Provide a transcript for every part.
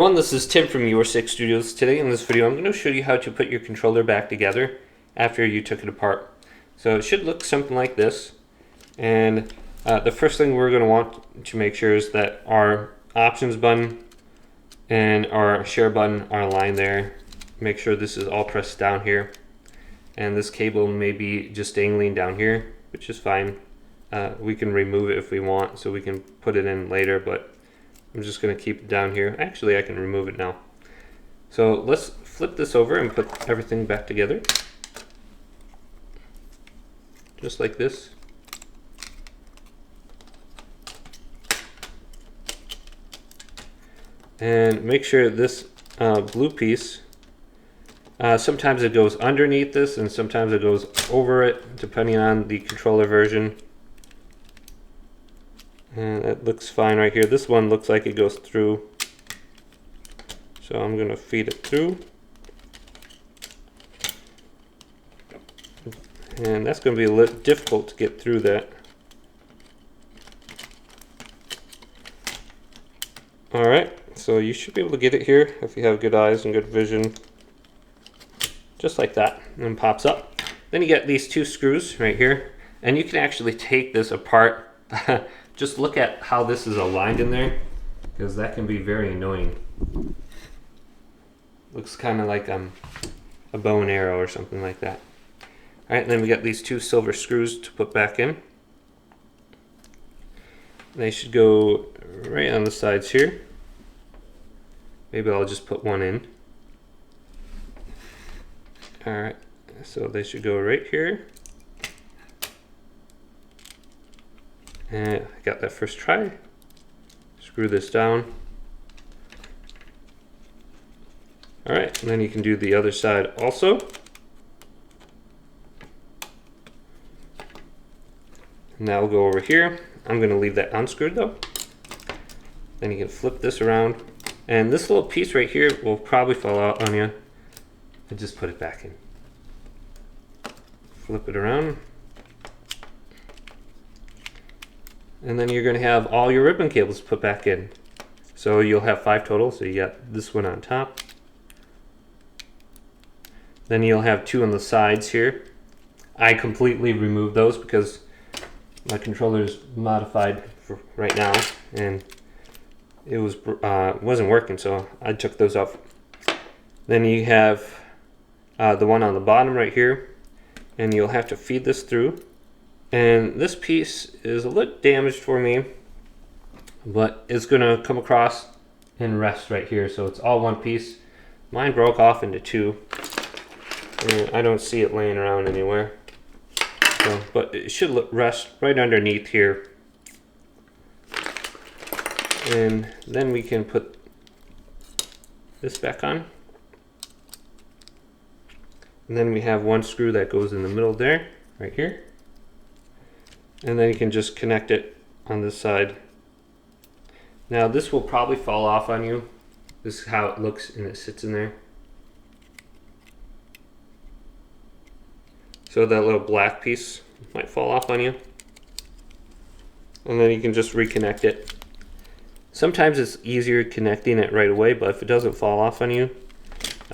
This is Tim from Joysticks Studios. Today in this video I'm going to show you how to put your controller back together after you took it apart. So it should look something like this, and the first thing we're going to want to make sure is that our options button and our share button are aligned there. Make sure this is all pressed down here, and this cable may be just dangling down here, which is fine. We can remove it if we want, so we can put it in later, but I'm just going to keep it down here. Actually, I can remove it now. So let's flip this over and put everything back together. Just like this. And make sure this blue piece, sometimes it goes underneath this and sometimes it goes over it, depending on the controller version. And that looks fine right here. This one looks like it goes through, so I'm going to feed it through. And that's going to be a little difficult to get through that. Alright, so you should be able to get it here if you have good eyes and good vision. Just like that, and it pops up. Then you get these two screws right here, and you can actually take this apart. Just look at how this is aligned in there, because that can be very annoying. Looks kind of like a bow and arrow or something like that. Alright, then we got these two silver screws to put back in. They should go right on the sides here. Maybe I'll just put one in. Alright, so they should go right here. And I got that first try. Screw this down. Alright, and then you can do the other side also. Now we'll go over here. I'm going to leave that unscrewed though. Then you can flip this around. And this little piece right here will probably fall out on you. And just put it back in. Flip it around. And then you're going to have all your ribbon cables put back in. So you'll have 5 total. So you got this one on top. Then you'll have 2 on the sides here. I completely removed those because my controller is modified for right now, and it wasn't working, so I took those off. Then you have the one on the bottom right here, and you'll have to feed this through. And this piece is a little damaged for me, but it's going to come across and rest right here. So it's all one piece. Mine broke off into 2, and I don't see it laying around anywhere. So, but it should rest right underneath here. And then we can put this back on. And then we have one screw that goes in the middle there, right here. And then you can just connect it on this side. Now this will probably fall off on you. This is how it looks, and it sits in there. So that little black piece might fall off on you. And then you can just reconnect it. Sometimes it's easier connecting it right away, but if it doesn't fall off on you,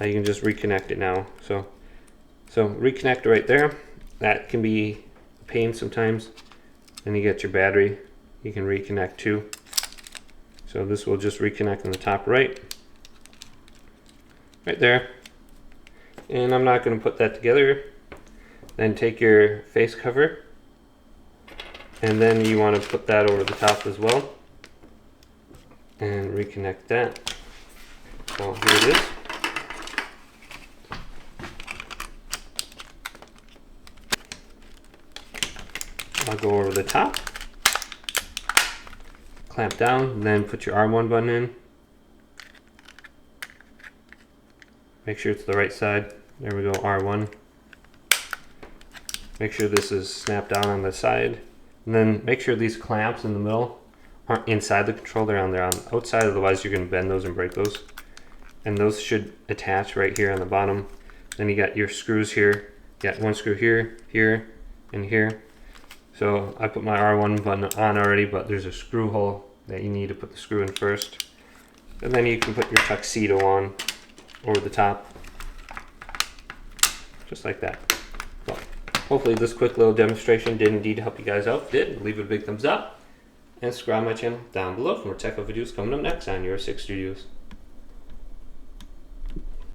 you can just reconnect it now. So reconnect right there. That can be a pain sometimes. Then you get your battery. You can reconnect too. So this will just reconnect on the top right there. And I'm not going to put that together. Then take your face cover, and then you want to put that over the top as well, and reconnect that. So here it is. I'll go over the top, clamp down, then put your R1 button in. Make sure it's the right side. There we go, R1. Make sure this is snapped down on the side. And then make sure these clamps in the middle aren't inside the controller, they're on the outside, otherwise you're going to bend those and break those. And those should attach right here on the bottom. Then you got your screws here. You got one screw here, here, and here. So I put my R1 button on already, but there's a screw hole that you need to put the screw in first. And then you can put your tuxedo on over the top, just like that. Well, hopefully this quick little demonstration did indeed help you guys out. If it did, leave it a big thumbs up and subscribe to my channel down below for more tech videos coming up next on Your 6 Studios.